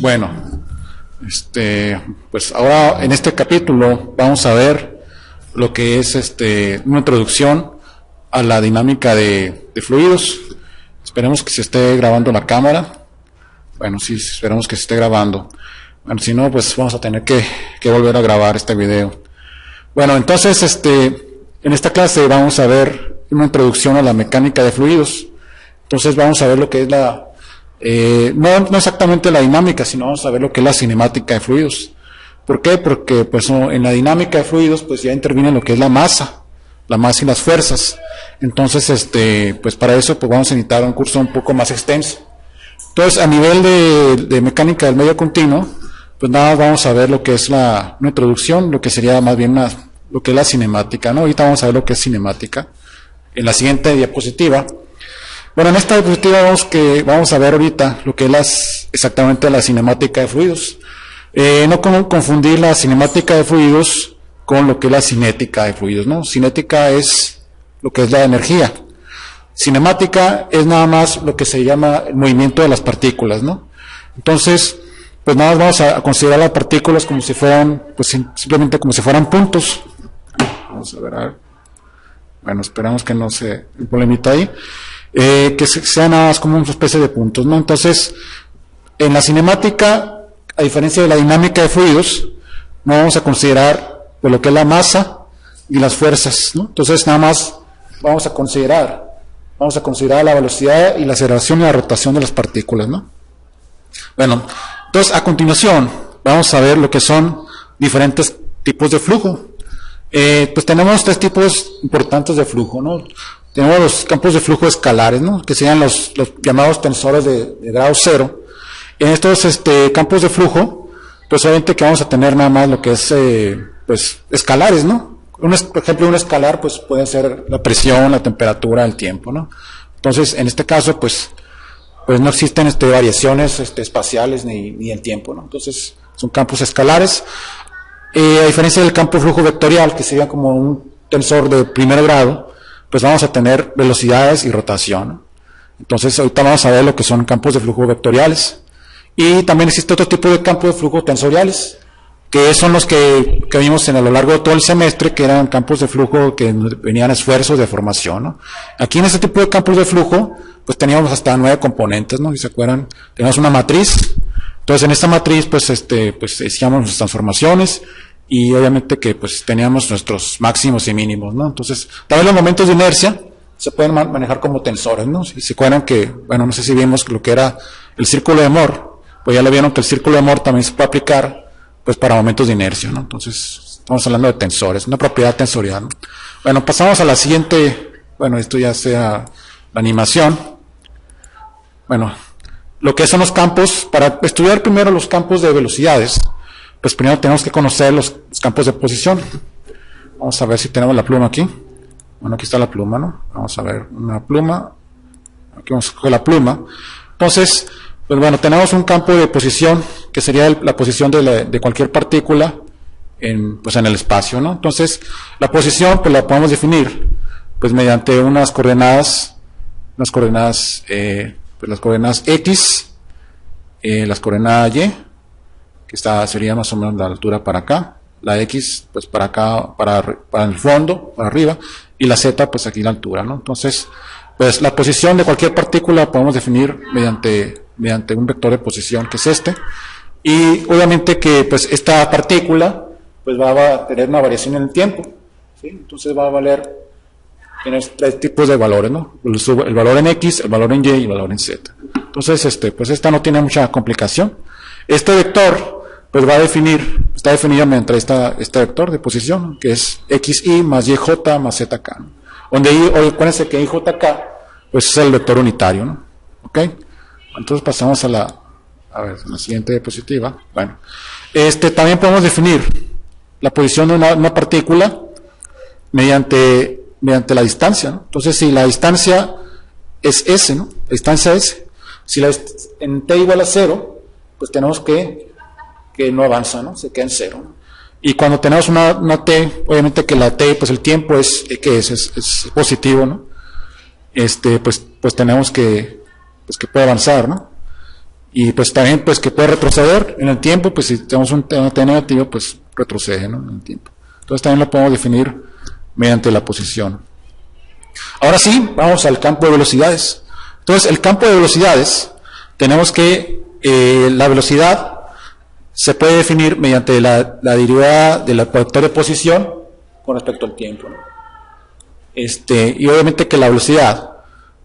Bueno, pues ahora en este capítulo vamos a ver lo que es una introducción a la dinámica de fluidos. Esperemos que se esté grabando la cámara. Bueno, sí, esperemos que se esté grabando. Bueno, si no, pues vamos a tener que volver a grabar este video. Bueno, entonces, en esta clase vamos a ver una introducción a la mecánica de fluidos. Entonces vamos a ver lo que es no exactamente la dinámica, sino vamos a ver lo que es la cinemática de fluidos. ¿Por qué? Porque pues en la dinámica de fluidos pues ya interviene lo que es la masa y las fuerzas. Entonces, pues para eso pues vamos a necesitar un curso un poco más extenso. Entonces, a nivel de mecánica del medio continuo, pues nada, vamos a ver lo que es una introducción, lo que sería más bien lo que es la cinemática, ¿no? Ahorita vamos a ver lo que es cinemática en la siguiente diapositiva. Bueno, en esta diapositiva vamos a ver ahorita lo que es exactamente la cinemática de fluidos. No confundir la cinemática de fluidos con lo que es la cinética de fluidos, ¿no? Cinética es lo que es la energía. Cinemática es nada más lo que se llama el movimiento de las partículas, ¿no? Entonces, pues nada más vamos a considerar las partículas como si fueran, pues simplemente como si fueran puntos. Vamos a ver. Bueno, esperamos que no se un problemita ahí. Que sean nada más como una especie de puntos, ¿no? Entonces, en la cinemática, a diferencia de la dinámica de fluidos, no vamos a considerar pues, lo que es la masa y las fuerzas, ¿no? Entonces, nada más vamos a considerar la velocidad y la aceleración y la rotación de las partículas, ¿no? Bueno, entonces, a continuación, vamos a ver lo que son diferentes tipos de flujo. Pues tenemos tres tipos importantes de flujo, ¿no? Tenemos los campos de flujo escalares, ¿no? Que serían los llamados tensores de grado cero. En estos campos de flujo, pues obviamente que vamos a tener nada más lo que es, pues, escalares, ¿no? Por ejemplo, un escalar, pues, puede ser la presión, la temperatura, el tiempo, ¿no? Entonces, en este caso, pues no existen variaciones espaciales ni el tiempo, ¿no? Entonces, son campos escalares. A diferencia del campo de flujo vectorial, que sería como un tensor de primer grado, pues vamos a tener velocidades y rotación, ¿no? Entonces, ahorita vamos a ver lo que son campos de flujo vectoriales. Y también existe otro tipo de campos de flujo tensoriales, que son los que vimos a lo largo de todo el semestre, que eran campos de flujo que venían esfuerzos de formación, ¿no? Aquí en este tipo de campos de flujo, pues teníamos hasta 9 componentes, ¿no? Si se acuerdan, teníamos una matriz. Entonces, en esta matriz, pues hacíamos nuestras transformaciones, y obviamente que pues teníamos nuestros máximos y mínimos, ¿no? Entonces, también los momentos de inercia se pueden manejar como tensores, ¿no? Si se acuerdan que, bueno, no sé si vimos lo que era el círculo de Moore, pues ya lo vieron que el círculo de Moore también se puede aplicar, pues para momentos de inercia, ¿no? Entonces, estamos hablando de tensores, una propiedad tensorial, ¿no? Bueno, pasamos a la siguiente, bueno, esto ya sea la animación. Bueno, lo que son los campos, para estudiar primero los campos de velocidades, pues primero tenemos que conocer los campos de posición. Vamos a ver si tenemos la pluma aquí. Bueno, aquí está la pluma, ¿no? Vamos a ver una pluma. Aquí vamos a coger la pluma. Entonces, pues bueno, tenemos un campo de posición, que sería la posición de cualquier partícula pues en el espacio, ¿no? Entonces, la posición, pues la podemos definir, pues mediante unas coordenadas, pues las coordenadas X, las coordenadas Y, que sería más o menos la altura para acá, la X pues para acá, para el fondo, para arriba, y la Z pues aquí la altura, ¿no? Entonces, pues la posición de cualquier partícula podemos definir mediante un vector de posición, que es y obviamente que pues esta partícula pues va a tener una variación en el tiempo, ¿sí? Entonces va a tener tres tipos de valores, ¿no? El valor en X, el valor en Y y el valor en Z. Entonces, pues esta no tiene mucha complicación. Este vector pues está definido mediante este vector de posición, que es XY más YJ más ZK, ¿no? Donde acuérdense que YJK pues es el vector unitario, ¿no? ¿Ok? Entonces pasamos a la siguiente diapositiva. Bueno, también podemos definir la posición de una partícula mediante la distancia, ¿no? Entonces, si la distancia es S, ¿no? La distancia S. Si en T igual a 0, pues tenemos que no avanza, ¿no? Se queda en 0, ¿no? Y cuando tenemos una T, obviamente que la T, pues el tiempo es positivo, ¿no? Pues tenemos que puede avanzar, ¿no? Y pues también pues que puede retroceder en el tiempo, pues si tenemos un t negativo, pues retrocede, ¿no?, en el tiempo. Entonces también lo podemos definir mediante la posición. Ahora sí, vamos al campo de velocidades. Entonces el campo de velocidades, tenemos que la velocidad se puede definir mediante la derivada del vector de posición con respecto al tiempo, ¿no? Y obviamente que la velocidad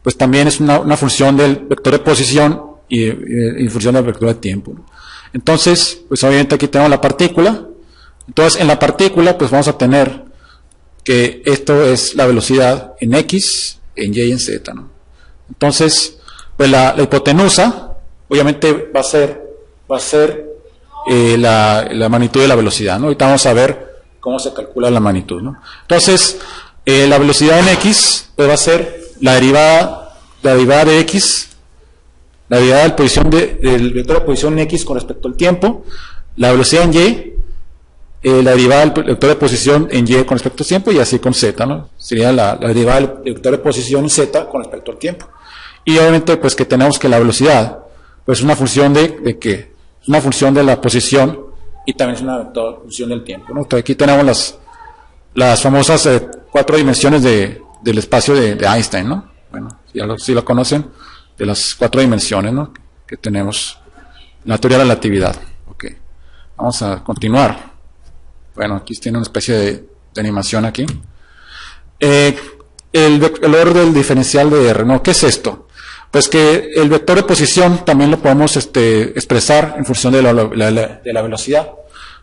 pues también es una función del vector de posición y función del vector de tiempo, ¿no? Entonces, pues obviamente aquí tenemos la partícula. Entonces en la partícula pues vamos a tener que esto es la velocidad en X, en Y y en Z, ¿no? Entonces, pues la hipotenusa obviamente va a ser la magnitud de la velocidad, ¿no? Ahorita vamos a ver cómo se calcula la magnitud, ¿no? Entonces, la velocidad en X pues va a ser la derivada de X, la derivada del vector de posición en X con respecto al tiempo, la velocidad en Y, la derivada del vector de posición en Y con respecto al tiempo, y así con Z, ¿no? Sería la derivada del vector de posición en Z con respecto al tiempo. Y obviamente pues que tenemos que la velocidad pues es una función de ¿qué? Es una función de la posición y también es una función del tiempo, ¿no? Entonces aquí tenemos las famosas 4 dimensiones del espacio de Einstein, ¿no? Bueno, si lo conocen, de las 4 dimensiones, ¿no?, que tenemos en la teoría de la relatividad. Ok, vamos a continuar. Bueno, aquí tiene una especie de animación aquí. El valor del diferencial de R, ¿no? ¿Qué es esto? Pues que el vector de posición también lo podemos expresar en función de la velocidad,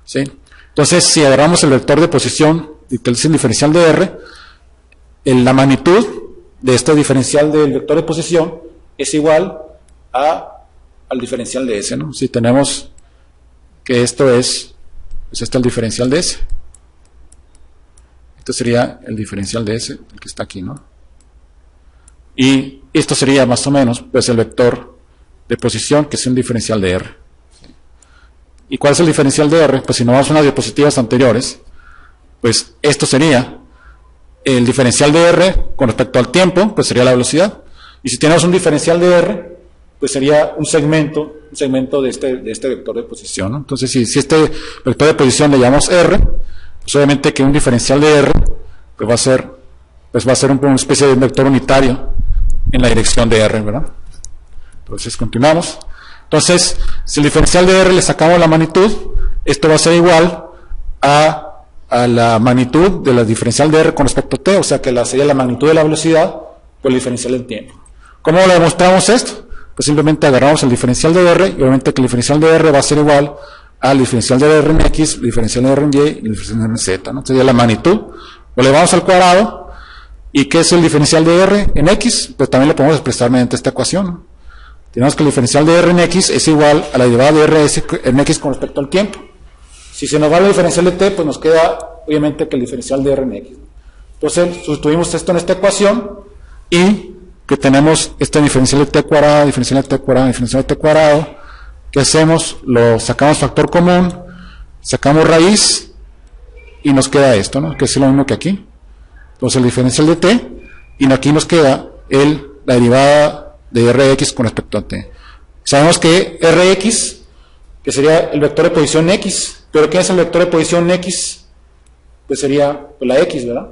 ¿sí? Entonces, si agarramos el vector de posición y que es el diferencial de R, la magnitud de este diferencial del vector de posición es igual al diferencial de S, ¿no? Si tenemos que esto es, pues este es el diferencial de S. Esto sería el diferencial de S, el que está aquí, ¿no? Y esto sería más o menos pues el vector de posición, que es un diferencial de R. ¿Y cuál es el diferencial de R? Pues si nos vamos a unas diapositivas anteriores, pues esto sería el diferencial de R con respecto al tiempo, pues sería la velocidad. Y si tenemos un diferencial de R, pues sería un segmento de este vector de posición, ¿no? Entonces si este vector de posición le llamamos R, pues obviamente que un diferencial de R pues va a ser una especie de vector unitario en la dirección de R, ¿verdad? Entonces continuamos. Entonces, si el diferencial de R le sacamos la magnitud, esto va a ser igual a la magnitud de la diferencial de R con respecto a t, o sea que sería la magnitud de la velocidad por el diferencial del tiempo. ¿Cómo lo demostramos esto? Pues simplemente agarramos el diferencial de R, y obviamente que el diferencial de R va a ser igual al diferencial de R en X, el diferencial de R en Y y el diferencial de R en Z, ¿no? Sería la magnitud, lo elevamos al cuadrado. ¿Y qué es el diferencial de R en X? Pues también lo podemos expresar mediante esta ecuación, ¿no? Tenemos que el diferencial de R en X es igual a la derivada de R en X con respecto al tiempo. Si se nos va el diferencial de t, pues nos queda obviamente que el diferencial de R en X. Entonces sustituimos esto en esta ecuación y que tenemos este diferencial de t cuadrado, diferencial de t cuadrado, diferencial de t cuadrado. ¿Qué hacemos? Lo sacamos factor común, sacamos raíz y nos queda esto, ¿no? Que es lo mismo que aquí. Entonces el diferencial de t, y aquí nos queda la derivada de Rx con respecto a t. Sabemos que Rx, que sería el vector de posición X, pero ¿qué es el vector de posición X? Pues sería pues, la X, ¿verdad?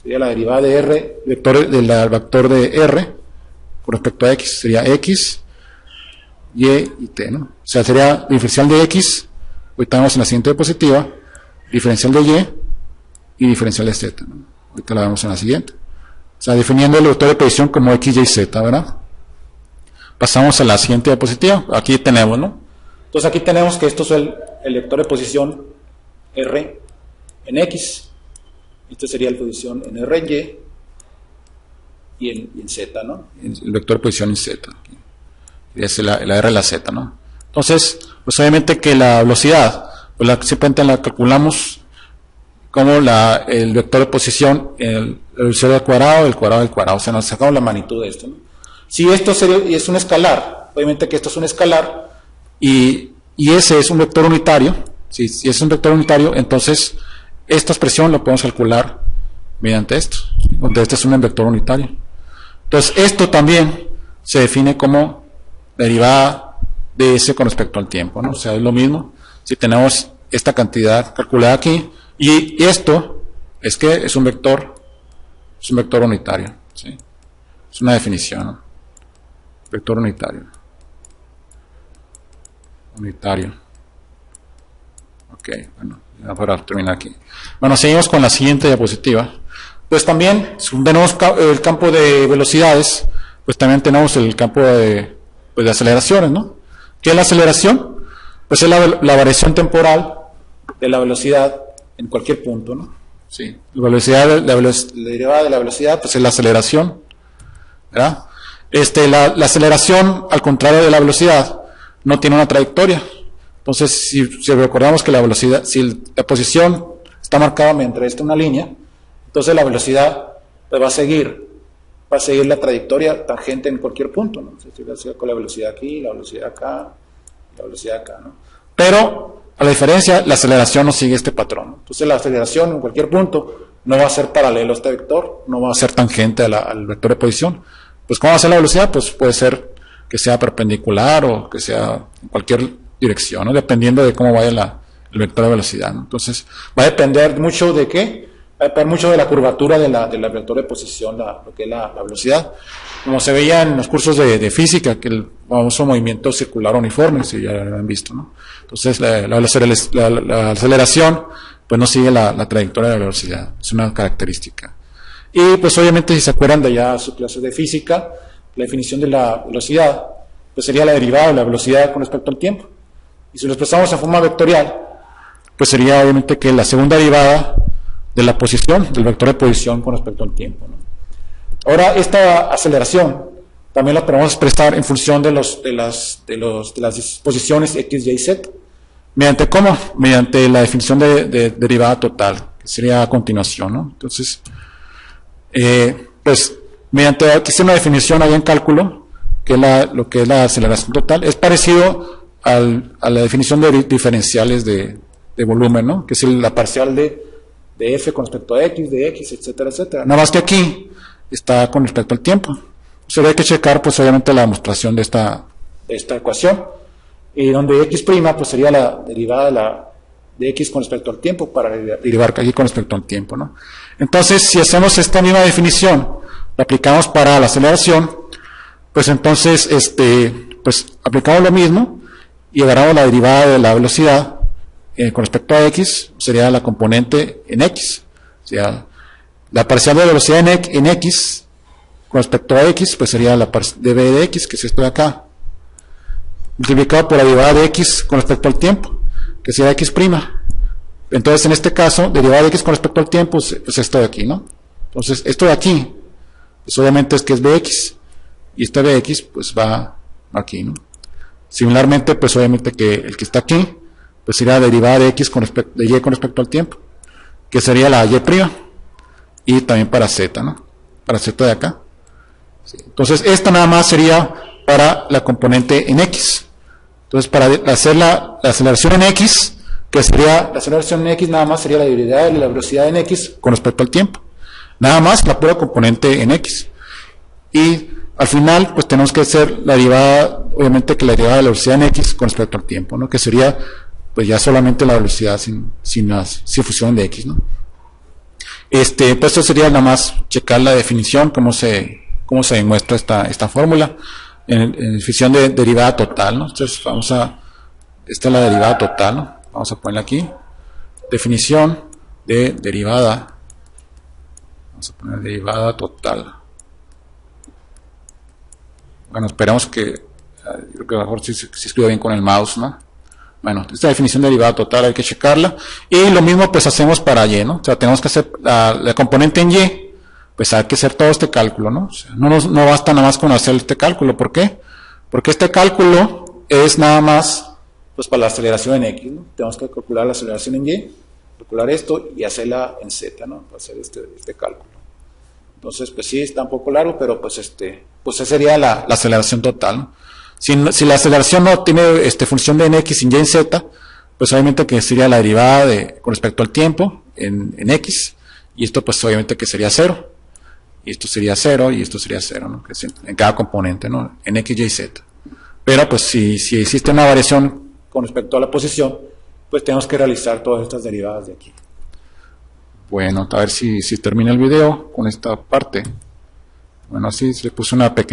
Sería la derivada de R, del vector de R con respecto a X, sería X, Y y T, ¿no? O sea, sería diferencial de X, ahorita vemos en la siguiente diapositiva, diferencial de Y diferencial de Z, ¿no? Ahorita la vemos en la siguiente. O sea, definiendo el vector de posición como X, Y, Z, ¿verdad? Pasamos a la siguiente diapositiva. Aquí tenemos, ¿no? Entonces aquí tenemos que esto es el vector de posición R en X. Este sería la posición en R en Y en Z, ¿no? El vector de posición en Z. Y es la R en la Z, ¿no? Entonces, pues obviamente que la velocidad, pues simplemente la calculamos como el vector de posición, el velocidad del cuadrado, o sea, nos sacamos la magnitud de esto, ¿no? Si esto es un escalar, obviamente que esto es un escalar, y ese es un vector unitario, si es un vector unitario, entonces esta expresión la podemos calcular mediante esto, donde este es un vector unitario. Entonces esto también se define como derivada de S con respecto al tiempo, ¿no? O sea, es lo mismo. Si tenemos esta cantidad calculada aquí, y esto es que es un vector unitario, ¿sí? Es una definición, ¿no? Vector unitario. Ok, bueno, ya para terminar aquí. Bueno, seguimos con la siguiente diapositiva. Pues también tenemos el campo de velocidades, pues también tenemos el campo de aceleraciones, ¿no? ¿Qué es la aceleración? Pues es la variación temporal de la velocidad en cualquier punto, ¿no? Sí. La derivada de la velocidad, pues es la aceleración, ¿verdad? La aceleración, al contrario de la velocidad, no tiene una trayectoria. Entonces, si recordamos que la velocidad, si la posición está marcada mediante una línea, entonces la velocidad pues, va a seguir la trayectoria tangente en cualquier punto, ¿no? Con la velocidad aquí, la velocidad acá, la velocidad acá, ¿no? Pero, a la diferencia, la aceleración no sigue este patrón, ¿no? Entonces la aceleración en cualquier punto no va a ser paralelo a este vector, no va a ser tangente al vector de posición. Pues, ¿cómo va a ser la velocidad? Pues puede ser que sea perpendicular o que sea en cualquier dirección, ¿no? Dependiendo de cómo vaya el vector de velocidad, ¿no? Entonces, va a depender mucho de qué, va a depender mucho de la curvatura del vector de posición, lo que es la velocidad. Como se veía en los cursos de física, que el famoso movimiento circular uniforme, si ya lo han visto, ¿no? Entonces, la aceleración, pues no sigue la trayectoria de la velocidad, es una característica. Y pues obviamente si se acuerdan de ya su clase de física, la definición de la velocidad, pues sería la derivada de la velocidad con respecto al tiempo. Y si lo expresamos en forma vectorial, pues sería obviamente que la segunda derivada de la posición, del vector de posición con respecto al tiempo, ¿no? Ahora, esta aceleración también la podemos expresar en función de las posiciones x, y y z. ¿Mediante cómo? Mediante la definición de derivada total, que sería a continuación, ¿no? Entonces, pues, mediante aquí está una definición ahí en cálculo, que es lo que es la aceleración total, es parecido a la definición de diferenciales de volumen, ¿no? Que es la parcial de f con respecto a x, de x, etcétera, etcétera. Nada más que aquí está con respecto al tiempo. Entonces hay que checar, pues, obviamente la demostración de esta ecuación, y donde x' pues sería la derivada de x con respecto al tiempo, para derivar aquí con respecto al tiempo, ¿no? Entonces, si hacemos esta misma definición, la aplicamos para la aceleración, pues entonces, pues aplicamos lo mismo y agarramos la derivada de la velocidad con respecto a x, sería la componente en x. O sea, la parcial de velocidad en x con respecto a x, pues sería la dv de x, que es esto de acá, multiplicado por la derivada de x con respecto al tiempo, que sería x'. Entonces, en este caso, derivada de x con respecto al tiempo, pues esto de aquí, ¿no? Entonces, esto de aquí, pues obviamente es que es bx, y este bx, pues va aquí, ¿no? Similarmente, pues obviamente que el que está aquí, pues sería la derivada de x de y con respecto al tiempo, que sería la y', y también para z, ¿no? Para z de acá. Sí. Entonces, esta nada más sería para la componente en x. Entonces, para hacer la aceleración en x, que sería la aceleración en x, nada más sería la derivada de la velocidad en x con respecto al tiempo. Nada más la pura componente en x. Y al final, pues tenemos que hacer la derivada, obviamente que la derivada de la velocidad en x con respecto al tiempo, ¿no? Que sería, pues ya solamente la velocidad sin fusión de x, ¿no? Pues esto sería nada más checar la definición, cómo se demuestra esta fórmula en definición de derivada total, ¿no? Entonces esta es la derivada total, ¿no? Vamos a ponerla aquí, definición de derivada, vamos a poner derivada total. Bueno, esperamos que, creo que a lo mejor si escribo bien con el mouse, ¿no? Bueno, esta definición de derivada total hay que checarla, y lo mismo pues hacemos para y, ¿no? O sea, tenemos que hacer la componente en y, pues hay que hacer todo este cálculo, ¿no? O sea, no basta nada más con hacer este cálculo. ¿Por qué? Porque este cálculo es nada más, pues para la aceleración en x, ¿no? Tenemos que calcular la aceleración en y, calcular esto y hacerla en z, ¿no? Para hacer este cálculo. Entonces, pues sí, está un poco largo, pero pues pues esa sería la aceleración total, ¿no? Si la aceleración no tiene función de en x sin y en z, pues obviamente que sería la derivada con respecto al tiempo en x, y esto pues obviamente que sería 0. Y esto sería 0, y esto sería 0, ¿no? Que es en cada componente, ¿no? En x, y, z. Pero pues si existe una variación con respecto a la posición, pues tenemos que realizar todas estas derivadas de aquí. Bueno, a ver si termina el video con esta parte. Bueno, así se le puso una pequeña